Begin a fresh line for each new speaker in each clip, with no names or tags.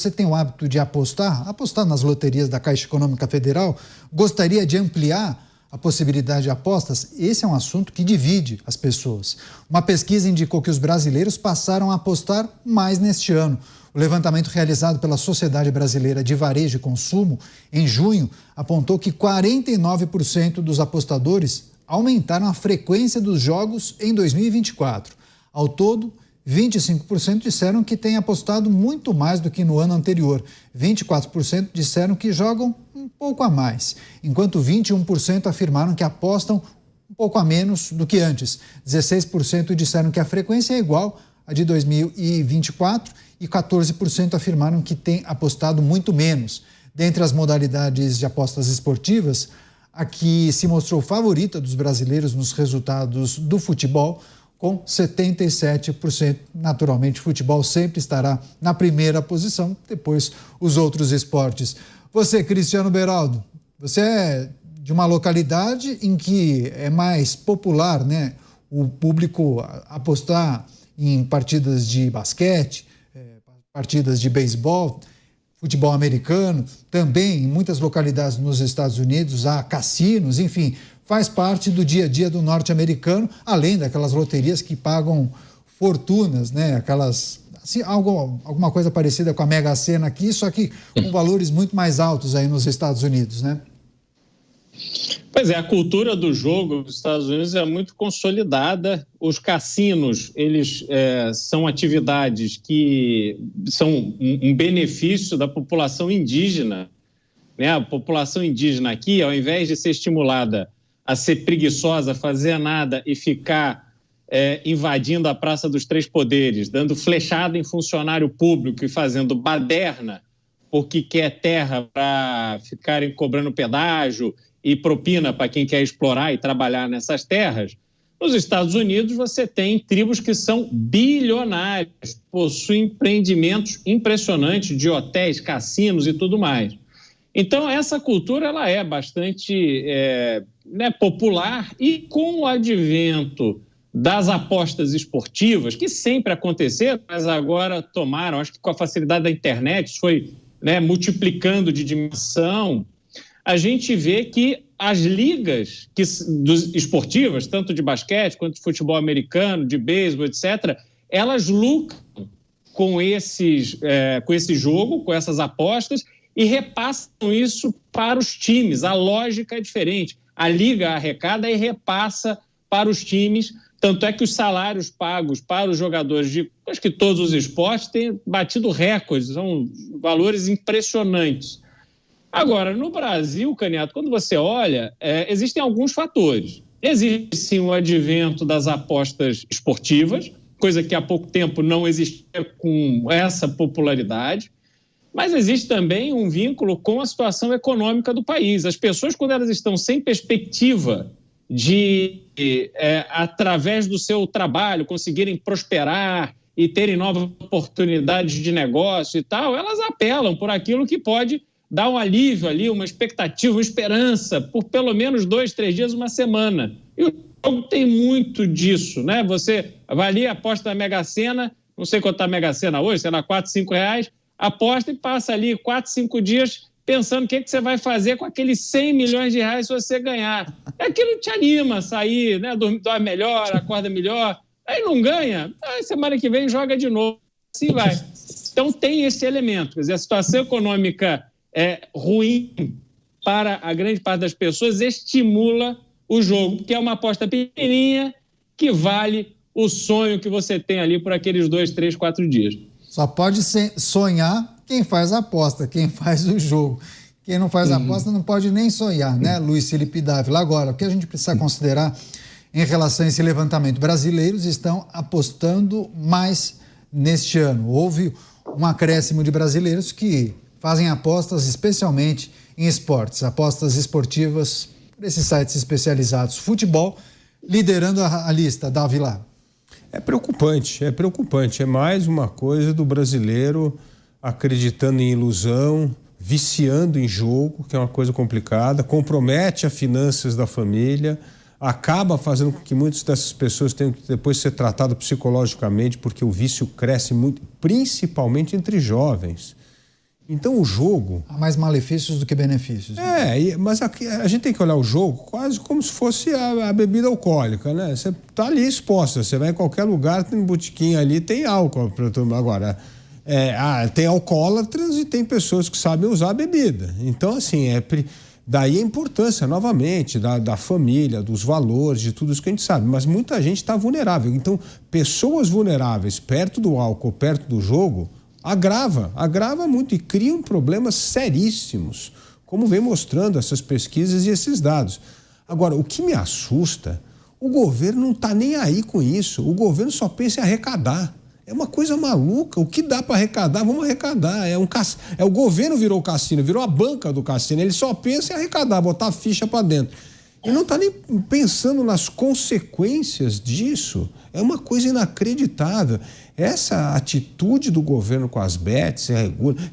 Você tem o hábito de apostar nas loterias da Caixa Econômica Federal, gostaria de ampliar a possibilidade de apostas? Esse é um assunto que divide as pessoas. Uma pesquisa indicou que os brasileiros passaram a apostar mais neste ano. O levantamento realizado pela Sociedade Brasileira de Varejo e Consumo, em junho, apontou que 49% dos apostadores aumentaram a frequência dos jogos em 2024. Ao todo, 25% disseram que têm apostado muito mais do que no ano anterior. 24% disseram que jogam um pouco a mais, enquanto 21% afirmaram que apostam um pouco a menos do que antes. 16% disseram que a frequência é igual à de 2024 e 14% afirmaram que têm apostado muito menos. Dentre as modalidades de apostas esportivas, a que se mostrou favorita dos brasileiros nos resultados do futebol, com 77%. Naturalmente, o futebol sempre estará na primeira posição, depois os outros esportes. Você, Cristiano Beraldo, você é de uma localidade em que é mais popular, né, o público apostar em partidas de basquete, partidas de beisebol, futebol americano, também em muitas localidades nos Estados Unidos há cassinos, enfim, faz parte do dia a dia do norte-americano, além daquelas loterias que pagam fortunas, né? Aquelas, assim, alguma coisa parecida com a Mega Sena aqui, só que com valores muito mais altos aí nos Estados Unidos, né?
Pois é, a cultura do jogo nos Estados Unidos é muito consolidada. Os cassinos, eles são atividades que são um benefício da população indígena, né? A população indígena aqui, ao invés de ser estimulada a ser preguiçosa, fazer nada e ficar invadindo a Praça dos Três Poderes, dando flechada em funcionário público e fazendo baderna porque quer terra para ficarem cobrando pedágio e propina para quem quer explorar e trabalhar nessas terras. Nos Estados Unidos você tem tribos que são bilionárias, possuem empreendimentos impressionantes de hotéis, cassinos e tudo mais. Então essa cultura ela é bastante popular, e com o advento das apostas esportivas, que sempre aconteceram, mas agora tomaram, acho que com a facilidade da internet, isso foi multiplicando de dimensão, a gente vê que as ligas esportivas, tanto de basquete quanto de futebol americano, de beisebol, etc., elas lucram com esse jogo, com essas apostas, e repassam isso para os times. A lógica é diferente. A liga arrecada e repassa para os times, tanto é que os salários pagos para os jogadores de, acho que todos os esportes, têm batido recordes, são valores impressionantes. Agora, no Brasil, Caniato, quando você olha, existem alguns fatores. Existe, sim, o advento das apostas esportivas, coisa que há pouco tempo não existia com essa popularidade, mas existe também um vínculo com a situação econômica do país. As pessoas, quando elas estão sem perspectiva de, através do seu trabalho, conseguirem prosperar e terem novas oportunidades de negócio e tal, elas apelam por aquilo que pode dar um alívio ali, uma expectativa, uma esperança, por pelo menos 2, 3 dias, uma semana. E o jogo tem muito disso, né? Você vai ali, aposta na Mega Sena, não sei quanto está a Mega Sena hoje, sei lá, R$4, R$5, aposta e passa ali 4, 5 dias pensando o que você vai fazer com aqueles 100 milhões de reais se você ganhar. Aquilo te anima a sair, né? Dorme melhor, acorda melhor, aí não ganha, aí semana que vem joga de novo, assim vai. Então tem esse elemento, quer dizer, a situação econômica ruim para a grande parte das pessoas estimula o jogo, porque é uma aposta pequenininha que vale o sonho que você tem ali por aqueles 2, 3, 4 dias.
Só pode sonhar quem faz a aposta, quem faz o jogo. Quem não faz a aposta não pode nem sonhar, né, Luiz Felipe Dávila? Agora, o que a gente precisa considerar em relação a esse levantamento? Brasileiros estão apostando mais neste ano. Houve um acréscimo de brasileiros que fazem apostas especialmente em esportes, apostas esportivas por esses sites especializados. Futebol liderando a lista, Dávila.
É preocupante. É mais uma coisa do brasileiro acreditando em ilusão, viciando em jogo, que é uma coisa complicada, compromete as finanças da família, acaba fazendo com que muitas dessas pessoas tenham que depois ser tratadas psicologicamente, porque o vício cresce muito, principalmente entre jovens. Então o jogo...
Há mais malefícios do que benefícios.
Mas a gente tem que olhar o jogo quase como se fosse a bebida alcoólica, né? Você está ali exposta, você vai em qualquer lugar, tem um botequim ali, tem álcool para tomar. Agora, tem alcoólatras e tem pessoas que sabem usar a bebida. Então, assim, daí a importância, novamente, da família, dos valores, de tudo isso que a gente sabe. Mas muita gente está vulnerável. Então, pessoas vulneráveis perto do álcool, perto do jogo... agrava muito e criam problemas seríssimos, como vem mostrando essas pesquisas e esses dados. Agora, o que me assusta, o governo não está nem aí com isso, o governo só pensa em arrecadar. É uma coisa maluca, o que dá para arrecadar, vamos arrecadar. O governo virou o cassino, virou a banca do cassino, ele só pensa em arrecadar, botar a ficha para dentro. E não está nem pensando nas consequências disso. É uma coisa inacreditável. Essa atitude do governo com as bets,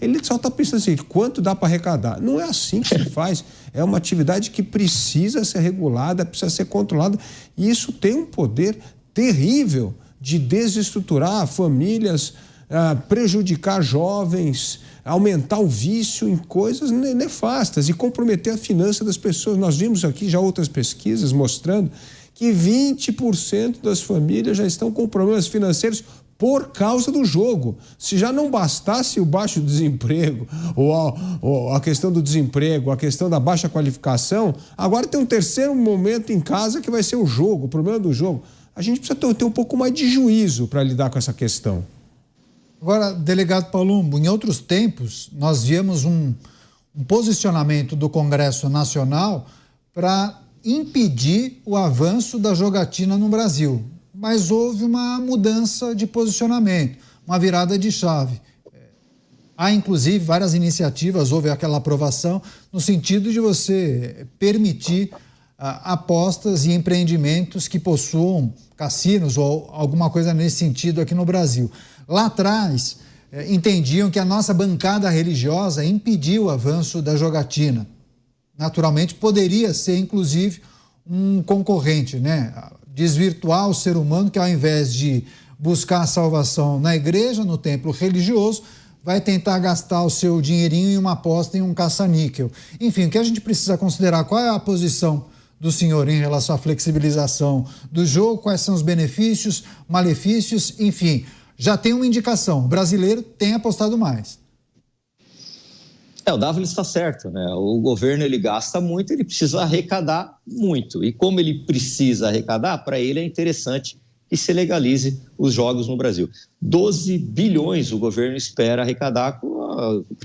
ele só está pensando assim, quanto dá para arrecadar? Não é assim que se faz. É uma atividade que precisa ser regulada, precisa ser controlada. E isso tem um poder terrível de desestruturar famílias, prejudicar jovens, aumentar o vício em coisas nefastas e comprometer a finança das pessoas. Nós vimos aqui já outras pesquisas mostrando que 20% das famílias já estão com problemas financeiros por causa do jogo. Se já não bastasse o baixo desemprego, ou a questão do desemprego, a questão da baixa qualificação, agora tem um terceiro momento em casa que vai ser o jogo, o problema do jogo. A gente precisa ter um pouco mais de juízo para lidar com essa questão.
Agora, delegado Palumbo, em outros tempos, nós víamos um posicionamento do Congresso Nacional para impedir o avanço da jogatina no Brasil. Mas houve uma mudança de posicionamento, uma virada de chave. Há, inclusive, várias iniciativas, houve aquela aprovação no sentido de você permitir apostas e empreendimentos que possuam cassinos ou alguma coisa nesse sentido aqui no Brasil. Lá atrás, entendiam que a nossa bancada religiosa impediu o avanço da jogatina. Naturalmente, poderia ser, inclusive, um concorrente, né? Desvirtuar o ser humano que, ao invés de buscar a salvação na igreja, no templo religioso, vai tentar gastar o seu dinheirinho em uma aposta em um caça-níquel. Enfim, o que a gente precisa considerar, qual é a posição do senhor em relação à flexibilização do jogo, quais são os benefícios, malefícios, enfim, já tem uma indicação, o brasileiro tem apostado mais.
O Dávila está certo, né? O governo ele gasta muito, ele precisa arrecadar muito. E como ele precisa arrecadar, para ele é interessante que se legalize os jogos no Brasil. 12 bilhões o governo espera arrecadar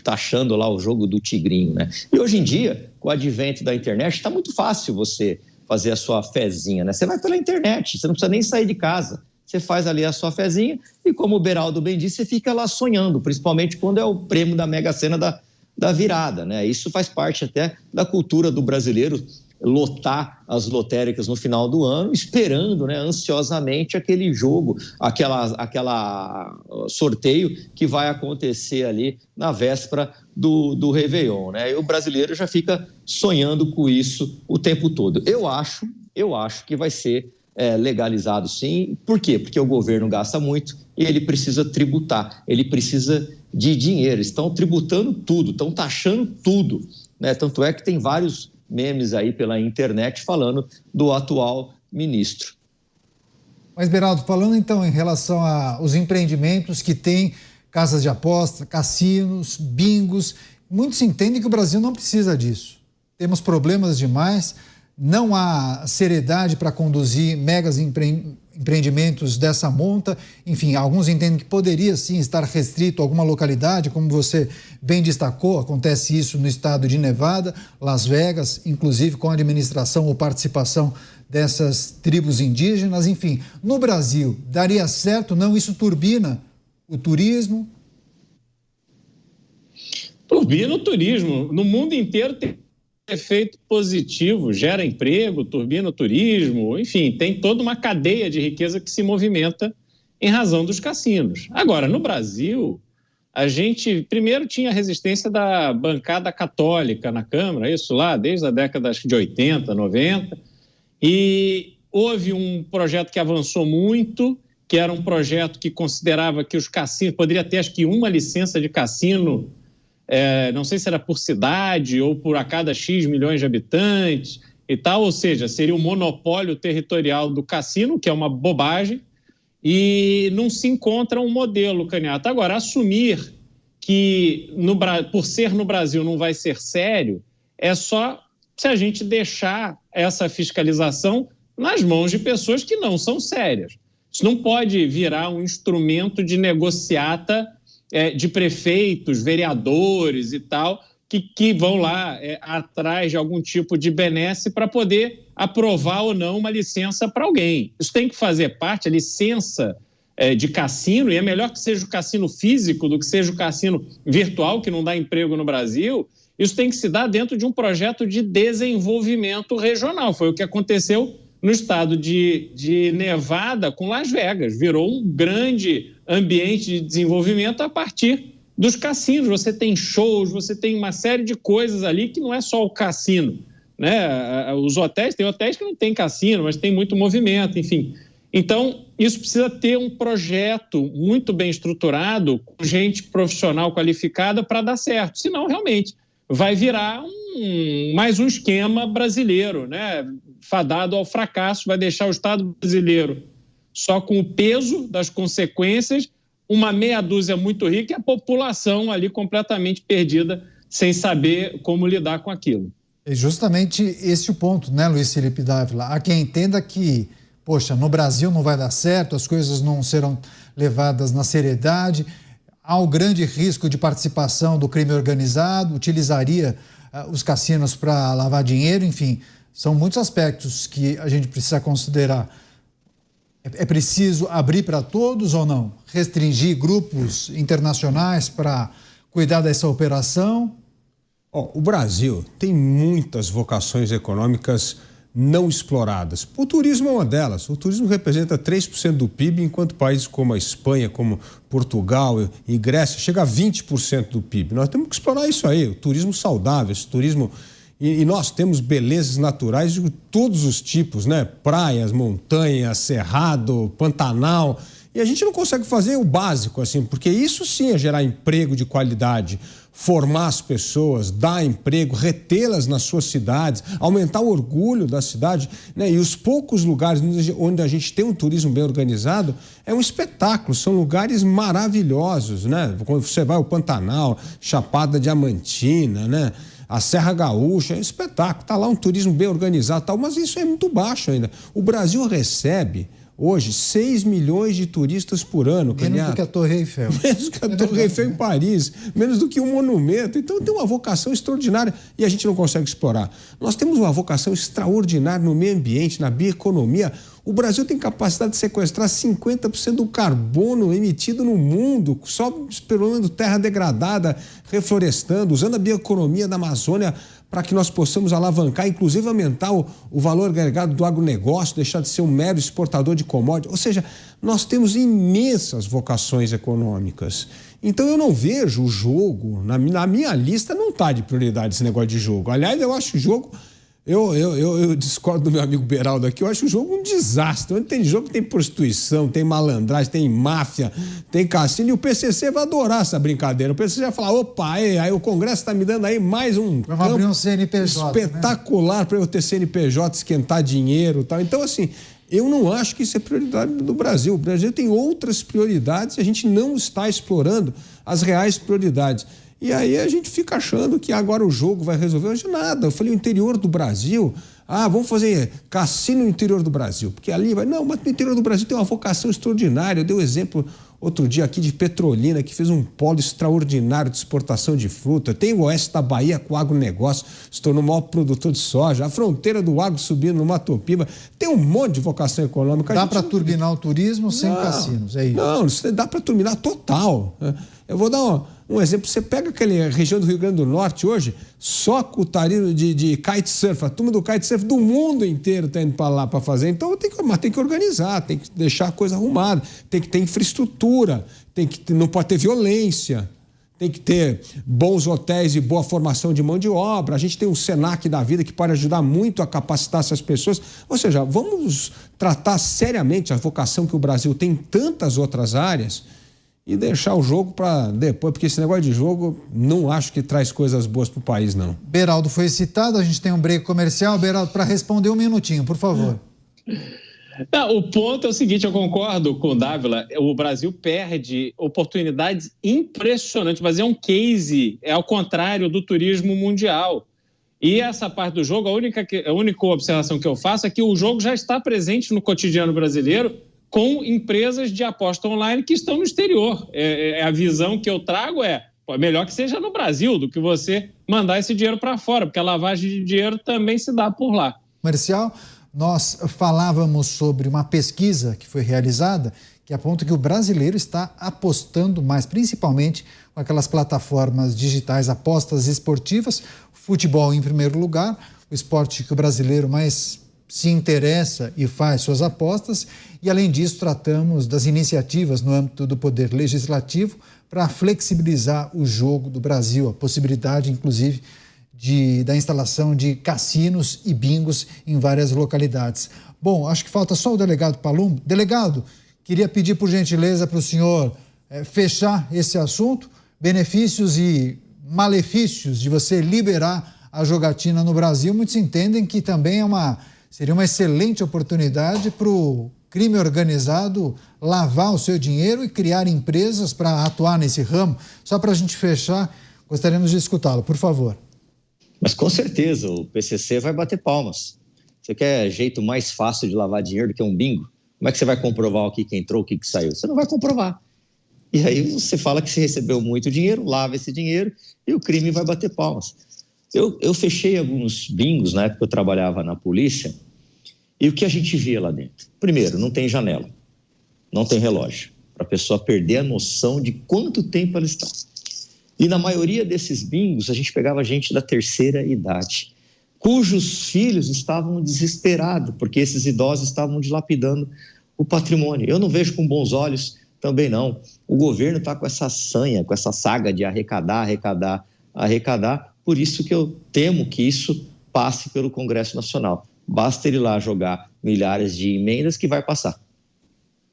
taxando lá o jogo do tigrinho, né? E hoje em dia, com o advento da internet, está muito fácil você fazer a sua fezinha, né? Você vai pela internet, você não precisa nem sair de casa. Você faz ali a sua fezinha e, como o Beraldo bem disse, você fica lá sonhando, principalmente quando é o prêmio da Mega Sena da virada, né? Isso faz parte até da cultura do brasileiro, lotar as lotéricas no final do ano, esperando, né, ansiosamente aquele jogo, aquela sorteio que vai acontecer ali na véspera do Réveillon, né? E o brasileiro já fica sonhando com isso o tempo todo. Eu acho que vai ser legalizado sim. Por quê? Porque o governo gasta muito e ele precisa tributar, ele precisa de dinheiro. Estão tributando tudo, estão taxando tudo, né? Tanto é que tem vários memes aí pela internet falando do atual ministro.
Mas, Beraldo, falando então em relação aos empreendimentos que têm casas de aposta, cassinos, bingos, muitos entendem que o Brasil não precisa disso. Temos problemas demais, não há seriedade para conduzir megas empreendimentos dessa monta. Enfim, alguns entendem que poderia sim estar restrito a alguma localidade, como você bem destacou, acontece isso no estado de Nevada, Las Vegas, inclusive com a administração ou participação dessas tribos indígenas. Enfim, no Brasil, daria certo? Não, isso turbina o turismo?
Turbina o turismo. No mundo inteiro tem efeito positivo, gera emprego, turbina o turismo, enfim, tem toda uma cadeia de riqueza que se movimenta em razão dos cassinos. Agora, no Brasil, a gente primeiro tinha a resistência da bancada católica na Câmara, isso lá desde a década de 80, 90, e houve um projeto que avançou muito, que era um projeto que considerava que os cassinos, poderia ter acho que uma licença de cassino não sei se era por cidade ou por a cada X milhões de habitantes e tal, ou seja, seria um monopólio territorial do cassino, que é uma bobagem, e não se encontra um modelo, Canhata. Agora, assumir que por ser no Brasil não vai ser sério, é só se a gente deixar essa fiscalização nas mãos de pessoas que não são sérias. Isso não pode virar um instrumento de negociata de prefeitos, vereadores e tal, que vão lá atrás de algum tipo de benesse para poder aprovar ou não uma licença para alguém. Isso tem que fazer parte, a licença de cassino, e é melhor que seja o cassino físico do que seja o cassino virtual, que não dá emprego no Brasil. Isso tem que se dar dentro de um projeto de desenvolvimento regional. Foi o que aconteceu no estado de Nevada com Las Vegas. Virou um grande ambiente de desenvolvimento a partir dos cassinos. Você tem shows, você tem uma série de coisas ali que não é só o cassino, né? Os hotéis, tem hotéis que não tem cassino, mas tem muito movimento, enfim. Então, isso precisa ter um projeto muito bem estruturado, com gente profissional qualificada para dar certo. Senão, realmente, vai virar mais um esquema brasileiro, né? Fadado ao fracasso, vai deixar o Estado brasileiro só com o peso das consequências, uma meia dúzia muito rica e a população ali completamente perdida, sem saber como lidar com aquilo.
É justamente esse o ponto, né, Luiz Felipe Dávila? Há quem entenda que, poxa, no Brasil não vai dar certo, as coisas não serão levadas na seriedade, há o grande risco de participação do crime organizado, utilizaria os cassinos para lavar dinheiro, enfim, são muitos aspectos que a gente precisa considerar. É preciso abrir para todos ou não? Restringir grupos internacionais para cuidar dessa operação?
O Brasil tem muitas vocações econômicas não exploradas. O turismo é uma delas. O turismo representa 3% do PIB, enquanto países como a Espanha, como Portugal e Grécia chega a 20% do PIB. Nós temos que explorar isso aí, o turismo saudável, esse turismo... E nós temos belezas naturais de todos os tipos, né? Praias, montanhas, cerrado, Pantanal. E a gente não consegue fazer o básico, assim, porque isso sim é gerar emprego de qualidade, formar as pessoas, dar emprego, retê-las nas suas cidades, aumentar o orgulho da cidade, né? E os poucos lugares onde a gente tem um turismo bem organizado é um espetáculo, são lugares maravilhosos, né? Quando você vai ao Pantanal, Chapada Diamantina, né? A Serra Gaúcha, é um espetáculo, está lá um turismo bem organizado, tal, mas isso é muito baixo ainda. O Brasil recebe hoje 6 milhões de turistas por ano.
Menos do que a Torre Eiffel.
Menos do que a Torre Eiffel em Paris, menos do que um monumento. Então tem uma vocação extraordinária e a gente não consegue explorar. Nós temos uma vocação extraordinária no meio ambiente, na bioeconomia. O Brasil tem capacidade de sequestrar 50% do carbono emitido no mundo, só explorando terra degradada, reflorestando, usando a bioeconomia da Amazônia para que nós possamos alavancar, inclusive aumentar o valor agregado do agronegócio, deixar de ser um mero exportador de commodities. Ou seja, nós temos imensas vocações econômicas. Então eu não vejo o jogo, na minha lista não está de prioridade esse negócio de jogo. Aliás, eu acho o jogo... Eu discordo do meu amigo Beraldo aqui, eu acho o jogo um desastre. Onde tem jogo tem prostituição, tem malandragem, tem máfia, tem cassino, e o PCC vai adorar essa brincadeira. O PCC vai falar, opa, aí o Congresso está me dando aí mais um
vamos abrir um CNPJ,
espetacular, né? Para eu ter CNPJ, esquentar dinheiro e tal. Então, assim, eu não acho que isso é prioridade do Brasil. O Brasil tem outras prioridades e a gente não está explorando as reais prioridades. E aí a gente fica achando que agora o jogo vai resolver. Hoje nada. Eu falei, o interior do Brasil, vamos fazer cassino no interior do Brasil, porque ali vai... Não, mas no interior do Brasil tem uma vocação extraordinária. Eu dei o exemplo outro dia aqui de Petrolina, que fez um polo extraordinário de exportação de fruta. Tem o oeste da Bahia com o agronegócio, se tornou o maior produtor de soja. A fronteira do agro subindo no Mato Piba. Tem um monte de vocação econômica.
Dá para turbinar o turismo sem cassinos, é isso?
Não, dá para turbinar total. Eu vou dar um exemplo. Você pega aquela região do Rio Grande do Norte hoje, só com o tarino de kitesurf, a turma do kitesurf do mundo inteiro está indo para lá para fazer. Então tem que organizar, tem que deixar a coisa arrumada, tem que ter infraestrutura, não pode ter violência, tem que ter bons hotéis e boa formação de mão de obra. A gente tem um Senac da vida que pode ajudar muito a capacitar essas pessoas. Ou seja, vamos tratar seriamente a vocação que o Brasil tem em tantas outras áreas e deixar o jogo para depois, porque esse negócio de jogo não acho que traz coisas boas para o país, não.
Beraldo foi citado, a gente tem um break comercial. Beraldo, para responder um minutinho, por favor.
Não, o ponto é o seguinte, eu concordo com o Dávila, o Brasil perde oportunidades impressionantes. O Brasil é um case, é ao contrário do turismo mundial. E essa parte do jogo, a única observação que eu faço é que o jogo já está presente no cotidiano brasileiro com empresas de aposta online que estão no exterior. A visão que eu trago é melhor que seja no Brasil do que você mandar esse dinheiro para fora, porque a lavagem de dinheiro também se dá por lá.
Comercial, nós falávamos sobre uma pesquisa que foi realizada que aponta que o brasileiro está apostando mais, principalmente com aquelas plataformas digitais, apostas esportivas, futebol em primeiro lugar, o esporte que o brasileiro mais se interessa e faz suas apostas, e além disso tratamos das iniciativas no âmbito do Poder Legislativo para flexibilizar o jogo do Brasil, a possibilidade inclusive da instalação de cassinos e bingos em várias localidades. Bom, acho que falta só o delegado Palumbo. Delegado, queria pedir por gentileza para o senhor fechar esse assunto, benefícios e malefícios de você liberar a jogatina no Brasil. Muitos entendem que também seria uma excelente oportunidade para o crime organizado lavar o seu dinheiro e criar empresas para atuar nesse ramo. Só para a gente fechar, gostaríamos de escutá-lo, por favor.
Mas com certeza o PCC vai bater palmas. Você quer jeito mais fácil de lavar dinheiro do que um bingo? Como é que você vai comprovar o que entrou, o que saiu? Você não vai comprovar. E aí você fala que você recebeu muito dinheiro, lava esse dinheiro e o crime vai bater palmas. Eu fechei alguns bingos na época que eu trabalhava na polícia e o que a gente via lá dentro? Primeiro, não tem janela, não tem relógio, para a pessoa perder a noção de quanto tempo ela está. E na maioria desses bingos, a gente pegava gente da terceira idade, cujos filhos estavam desesperados, porque esses idosos estavam dilapidando o patrimônio. Eu não vejo com bons olhos também não. O governo está com essa sanha, com essa saga de arrecadar. Por isso que eu temo que isso passe pelo Congresso Nacional. Basta ele lá jogar milhares de emendas que vai passar.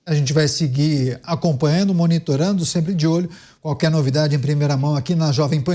A gente vai seguir acompanhando, monitorando, sempre de olho. Qualquer novidade em primeira mão aqui na Jovem Pan.